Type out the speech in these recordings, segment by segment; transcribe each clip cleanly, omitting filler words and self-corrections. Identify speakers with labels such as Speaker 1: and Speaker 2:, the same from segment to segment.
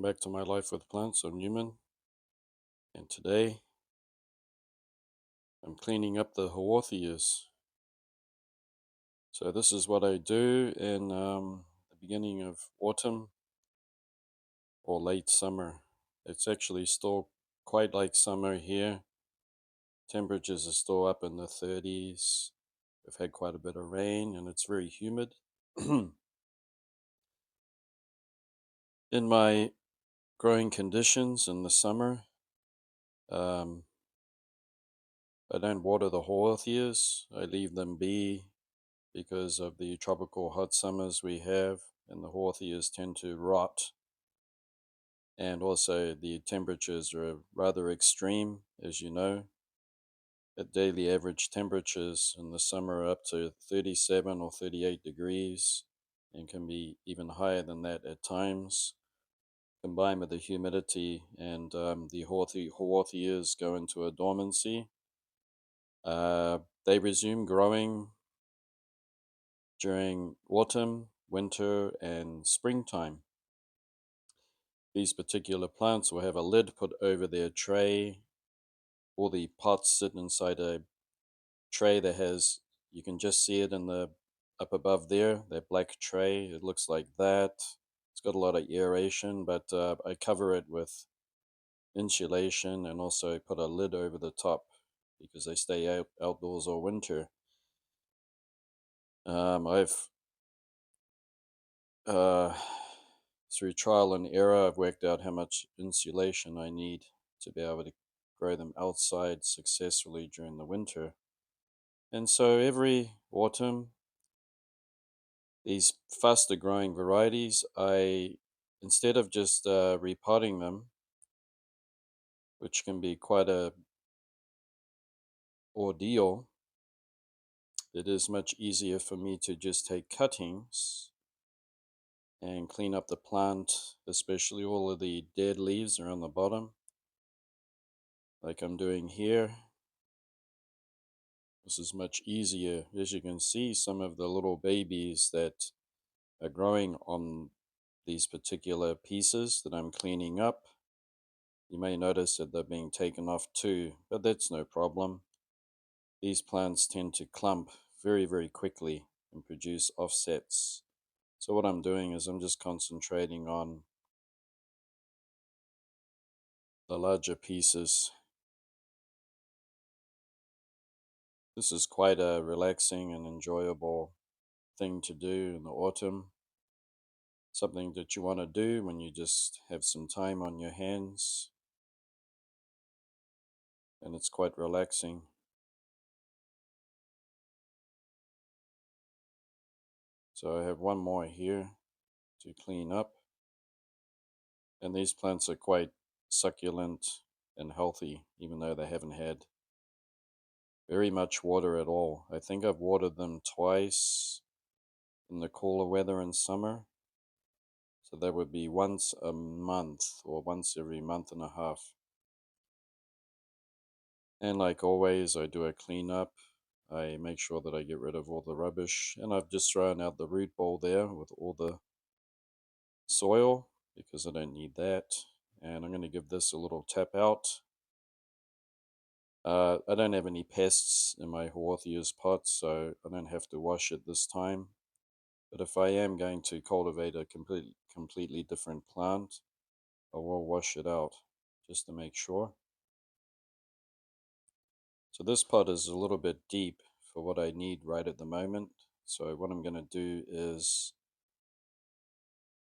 Speaker 1: welcome back to my life with plants. I'm Newman, and today I'm cleaning up the Haworthias. So this is what I do in the beginning of autumn or late summer. It's actually still quite like summer here. Temperatures are still up in the 30s. We've had quite a bit of rain, and it's very humid. In my growing conditions in the summer, um, I don't water the Haworthias. I leave them be because of the tropical hot summers we have, and the Haworthias tend to rot. And also, the temperatures are rather extreme, as you know. At daily average temperatures in the summer are up to 37 or 38 degrees, and can be even higher than that at times. Combined with the humidity and the Haworthias go into a dormancy. They resume growing during autumn, winter, and springtime. These particular plants will have a lid put over their tray. All the pots sit inside a tray that has, you can just see it in the up above there, that black tray. It looks like that. It's got a lot of aeration, but I cover it with insulation and also put a lid over the top because they stay outdoors all winter. I've Uh, through trial and error, I've worked out how much insulation I need to be able to grow them outside successfully during the winter. And so every autumn, these faster growing varieties, instead of just repotting them, which can be quite a ordeal, it is much easier for me to just take cuttings and clean up the plant, especially all of the dead leaves are on the bottom, like I'm doing here. This is much easier. As you can see, some of the little babies that are growing on these particular pieces that I'm cleaning up, you may notice that they're being taken off too, but that's no problem. These plants tend to clump very, very quickly and produce offsets. So what I'm doing is I'm just concentrating on the larger pieces. This is quite a relaxing and enjoyable thing to do in the autumn. Something that you want to do when you just have some time on your hands, and it's quite relaxing. So I have one more here to clean up, and these plants are quite succulent and healthy, even though they haven't had very much water at all. I think I've watered them twice in the cooler weather in summer, so that would be once a month or once every month and a half. And like always, I do a cleanup. I make sure that I get rid of all the rubbish, and I've just thrown out the root ball there with all the soil because I don't need that. And I'm going to give this a little tap out. I don't have any pests in my Haworthias pot, so I don't have to wash it this time. But if I am going to cultivate a completely different plant, I will wash it out just to make sure. So this pot is a little bit deep for what I need right at the moment. So what I'm going to do is,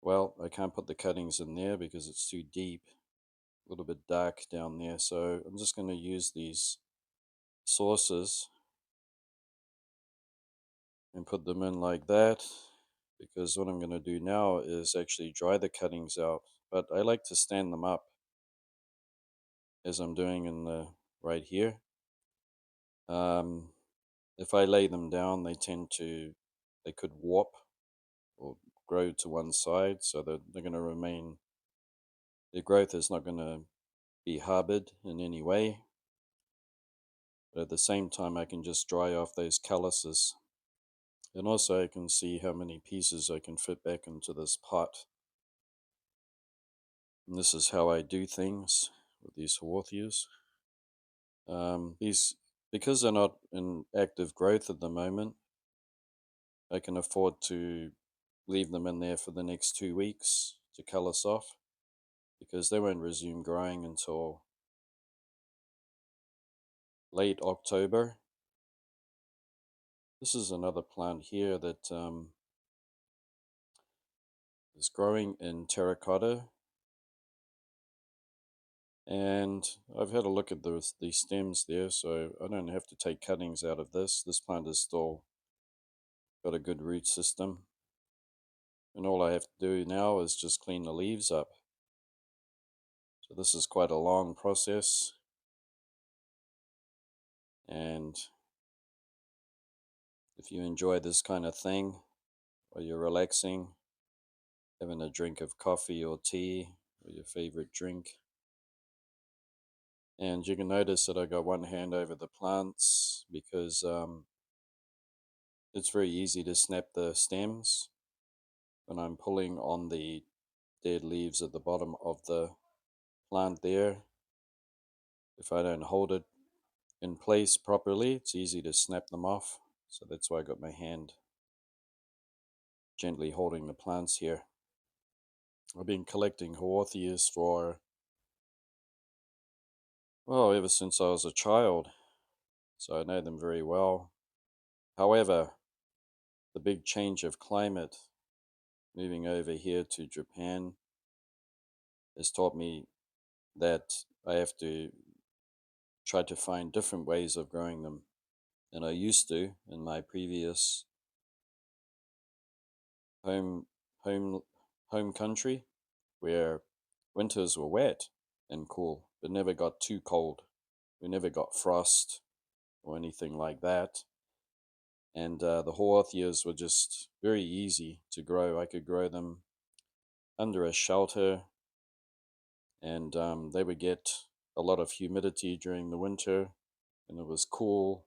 Speaker 1: well, I can't put the cuttings in there because it's too deep, a little bit dark down there. So I'm just going to use these saucers and put them in like that, because what I'm going to do now is actually dry the cuttings out. But I like to stand them up as I'm doing in the right here. If I lay them down, they could warp or grow to one side, so that they're going to remain, their growth is not going to be harbored in any way. But at the same time, I can just dry off those calluses. And also I can see how many pieces I can fit back into this pot. And this is how I do things with these Haworthias. These, because they're not in active growth at the moment, I can afford to leave them in there for the next 2 weeks to callus off, because they won't resume growing until late October. This is another plant here that is growing in terracotta, and I've had a look at the stems there, so I don't have to take cuttings out of this. This plant has still got a good root system, and all I have to do now is just clean the leaves up. So this is quite a long process, and if you enjoy this kind of thing while you're relaxing, having a drink of coffee or tea or your favorite drink, and you can notice that I got one hand over the plants because it's very easy to snap the stems when I'm pulling on the dead leaves at the bottom of the plant there. If I don't hold it in place properly, it's easy to snap them off. So that's why I got my hand gently holding the plants here. I've been collecting Haworthias for, well, ever since I was a child, so I know them very well. However, the big change of climate, moving over here to Japan, has taught me that I have to try to find different ways of growing them than I used to in my previous home home home country, where winters were wet and cool, but never got too cold. We never got frost or anything like that. And the Haworthias were just very easy to grow. I could grow them under a shelter, and they would get a lot of humidity during the winter, and it was cool,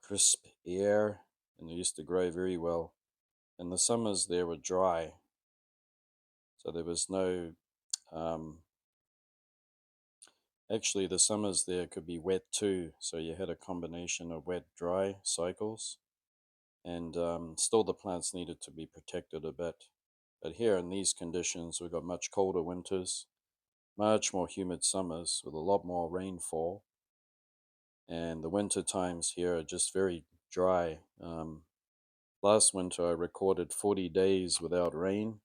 Speaker 1: crisp air, and they used to grow very well. And the summers there were dry, so there was no actually, the summers there could be wet too, so you had a combination of wet dry cycles, and still the plants needed to be protected a bit. But here in these conditions, we've got much colder winters, much more humid summers with a lot more rainfall, and the winter times here are just very dry. Last winter I recorded 40 days without rain,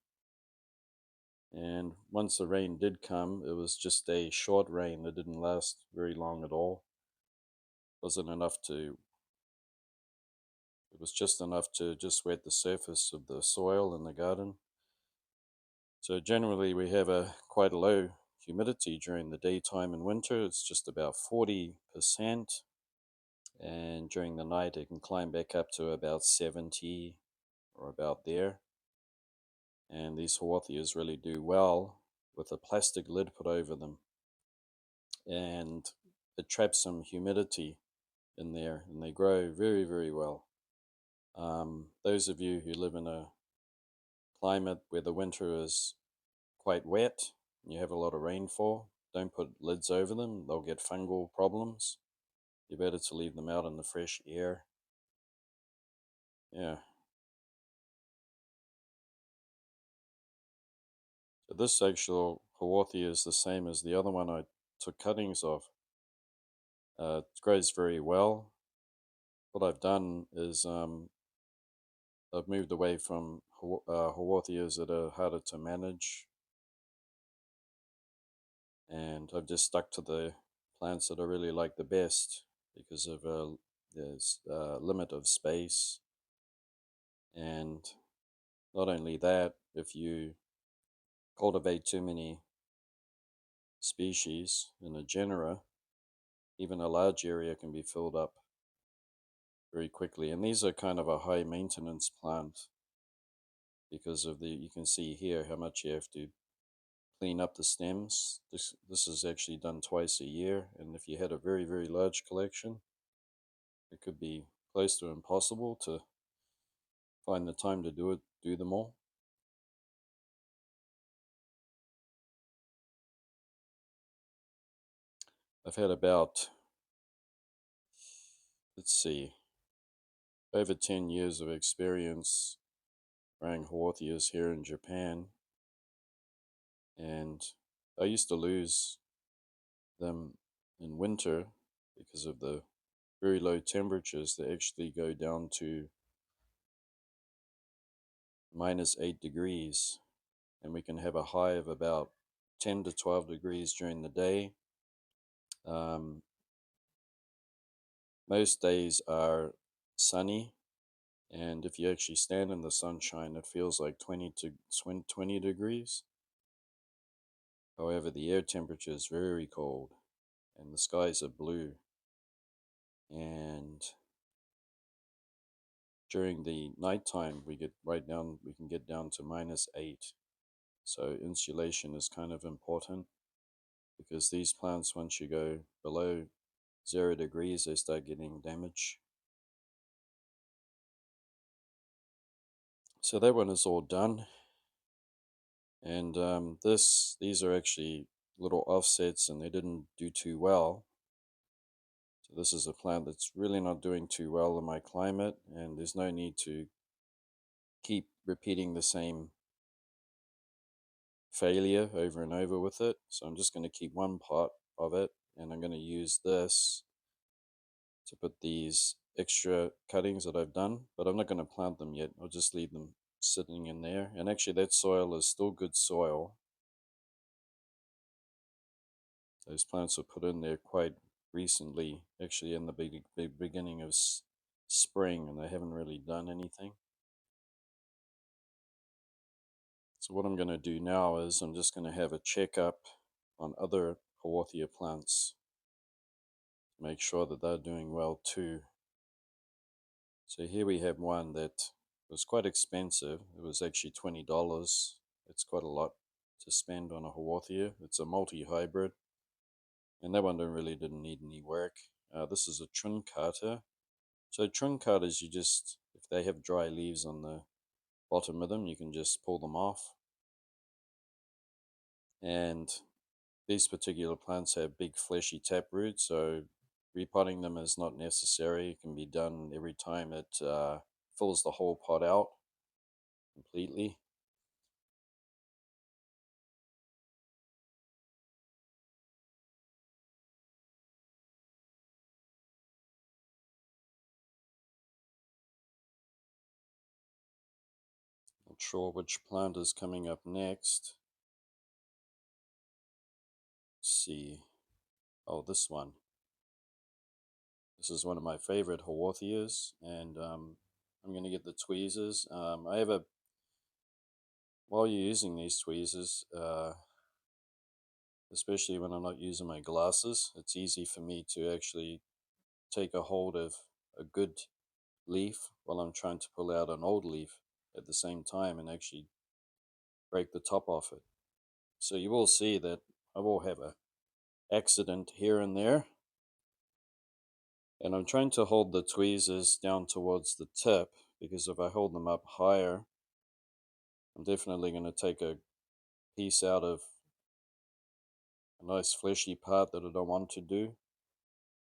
Speaker 1: and once the rain did come, it was just a short rain that didn't last very long at all. Wasn't enough to It was just enough to just wet the surface of the soil in the garden. So generally we have a quite low humidity during the daytime in winter. It's just about 40%, and during the night it can climb back up to about 70 or about there. And these Haworthias really do well with a plastic lid put over them, and it traps some humidity in there, and they grow very, very well. Those of you who live in a climate where the winter is quite wet and you have a lot of rainfall, don't put lids over them, they'll get fungal problems. You're better to leave them out in the fresh air. Yeah. So this actual Haworthia is the same as the other one I took cuttings of. It grows very well. What I've done is I've moved away from Haworthias that are harder to manage, and I've just stuck to the plants that I really like the best because of there's a limit of space. And not only that, if you cultivate too many species in a genera, even a large area can be filled up very quickly. And these are kind of a high maintenance plant because of you can see here how much you have to clean up the stems. This is actually done twice a year, and if you had a very, very large collection, it could be close to impossible to find the time to do them all. I've had about, let's see, over 10 years of experience growing Haworthias here in Japan, and I used to lose them in winter because of the very low temperatures that actually go down to -8 degrees, and we can have a high of about 10 to 12 degrees during the day. Um, most days are sunny, and if you actually stand in the sunshine, it feels like 20 degrees. However, the air temperature is very cold, and the skies are blue. And during the nighttime, we can get down to -8. So insulation is kind of important because these plants, once you go below 0 degrees, they start getting damage. So that one is all done. And these are actually little offsets, and they didn't do too well. So this is a plant that's really not doing too well in my climate, and there's no need to keep repeating the same failure over and over with it. So I'm just going to keep one pot of it, and I'm going to use this to put these extra cuttings that I've done, but I'm not going to plant them yet. I'll just leave them sitting in there. And actually that soil is still good soil. Those plants were put in there quite recently, actually in the beginning of spring, and they haven't really done anything. So what I'm going to do now is I'm just going to have a checkup on other Haworthia plants, make sure that they're doing well too. So here we have one that was quite expensive. It was actually $20. It's quite a lot to spend on a Haworthia. It's a multi-hybrid, and that one didn't need any work. This is a truncata. So truncatas, if they have dry leaves on the bottom of them, you can just pull them off. And these particular plants have big fleshy taproot, so repotting them is not necessary. It can be done every time it fills the whole pot out completely. Not sure which plant is coming up next. Let's see. Oh, this one. This is one of my favorite Haworthias, and I'm going to get the tweezers. While you're using these tweezers, especially when I'm not using my glasses, it's easy for me to actually take a hold of a good leaf while I'm trying to pull out an old leaf at the same time and actually break the top off it. So you will see that I will have a accident here and there, and I'm trying to hold the tweezers down towards the tip, because if I hold them up higher, I'm definitely going to take a piece out of a nice fleshy part that I don't want to do.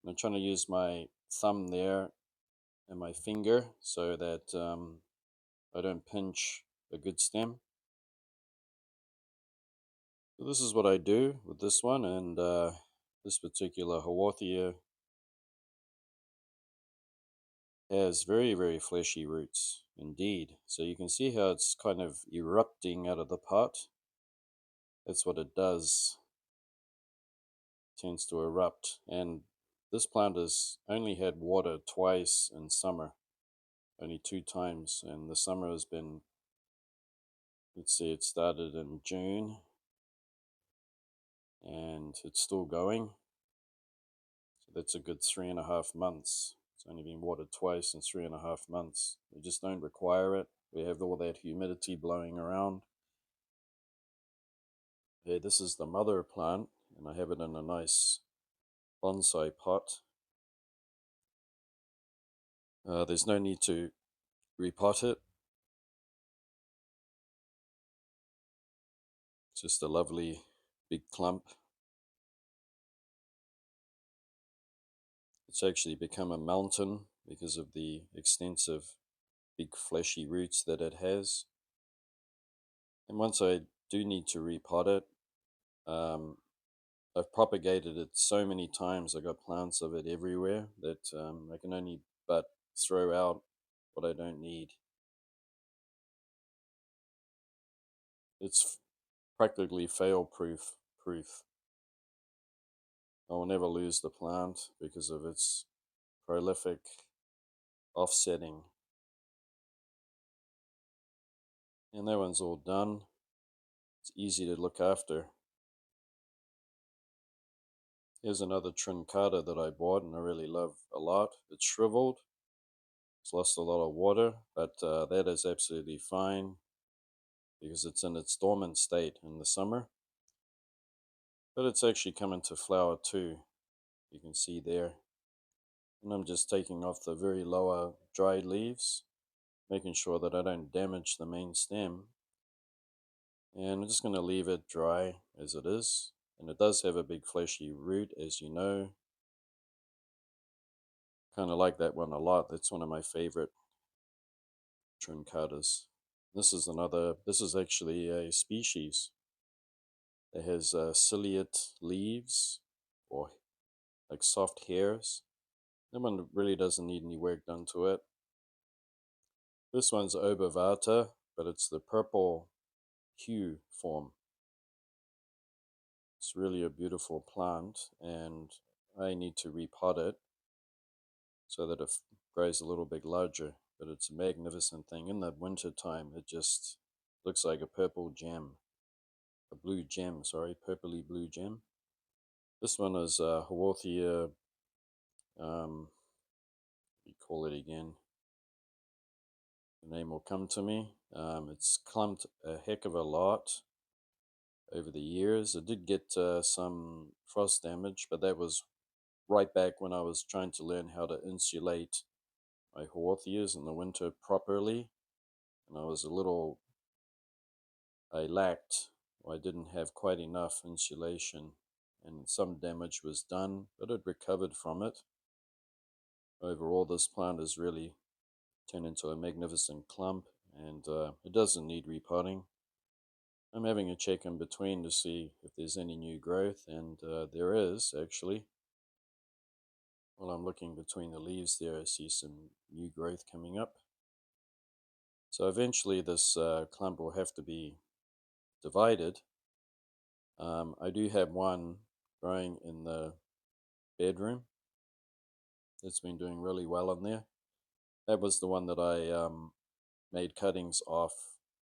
Speaker 1: And I'm trying to use my thumb there and my finger so that I don't pinch a good stem. So this is what I do with this one, and this particular Haworthia has very, very fleshy roots indeed. So you can see how it's kind of erupting out of the pot. That's what it does. It tends to erupt. And this plant has only had water twice in summer, only 2 times. And the summer has been, let's see, it started in June and it's still going. So that's a good 3.5 months. It's only been watered twice in 3.5 months. We just don't require it. We have all that humidity blowing around. Okay, this is the mother plant, and I have it in a nice bonsai pot. There's no need to repot it. It's just a lovely big clump. It's actually become a mountain because of the extensive, big, fleshy roots that it has. And once I do need to repot it, um, I've propagated it so many times. I got plants of it everywhere that I can only but throw out what I don't need. It's practically fail-proof. Proof. I will never lose the plant because of its prolific offsetting. And that one's all done. It's easy to look after. Here's another trincata that I bought and I really love a lot. It's shriveled. It's lost a lot of water, but that is absolutely fine because it's in its dormant state in the summer. But it's actually coming to flower too. You can see there. And I'm just taking off the very lower dried leaves, making sure that I don't damage the main stem. And I'm just going to leave it dry as it is. And it does have a big fleshy root, as you know. Kind of like that one a lot. That's one of my favorite trincatas. This is actually a species that has ciliate leaves or like soft hairs. That one really doesn't need any work done to it. This one's obovata, but it's the purple hue form. It's really a beautiful plant, and I need to repot it so that it grows a little bit larger. But it's a magnificent thing. In the winter time, it just looks like a purple gem, a blue gem, sorry, purpley blue gem. This one is Haworthia, what do you call it again? The name will come to me. It's clumped a heck of a lot over the years. It did get some frost damage, but that was right back when I was trying to learn how to insulate my Haworthias in the winter properly. And I lacked, or I didn't have quite enough insulation, and some damage was done, but it recovered from it. Overall, this plant has really turned into a magnificent clump, and it doesn't need repotting. I'm having a check in between to see if there's any new growth, and there is actually. While I'm looking between the leaves there, I see some new growth coming up. So eventually this clump will have to be divided. I do have one growing in the bedroom. It's been doing really well in there. That was the one that I made cuttings off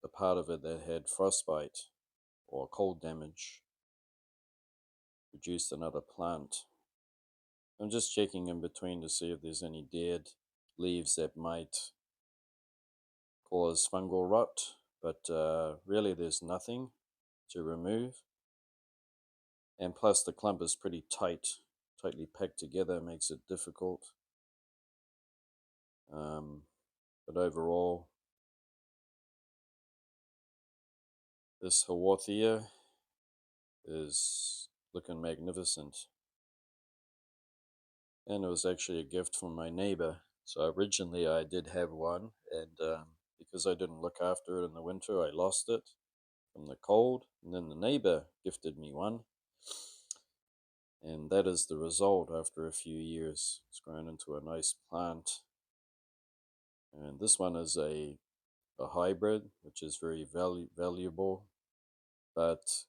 Speaker 1: the part of it that had frostbite or cold damage, produced another plant. I'm just checking in between to see if there's any dead leaves that might cause fungal rot, but really there's nothing to remove. And plus the clump is pretty tightly packed together, makes it difficult. But overall, this Haworthia is looking magnificent. And it was actually a gift from my neighbor. So originally I did have one, and because I didn't look after it in the winter, I lost it from the cold. And then the neighbor gifted me one, and that is the result after a few years. It's grown into a nice plant. And this one is a hybrid, which is very valuable, but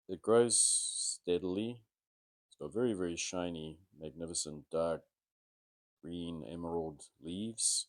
Speaker 1: it grows steadily. It's got very, very shiny, magnificent dark green emerald leaves.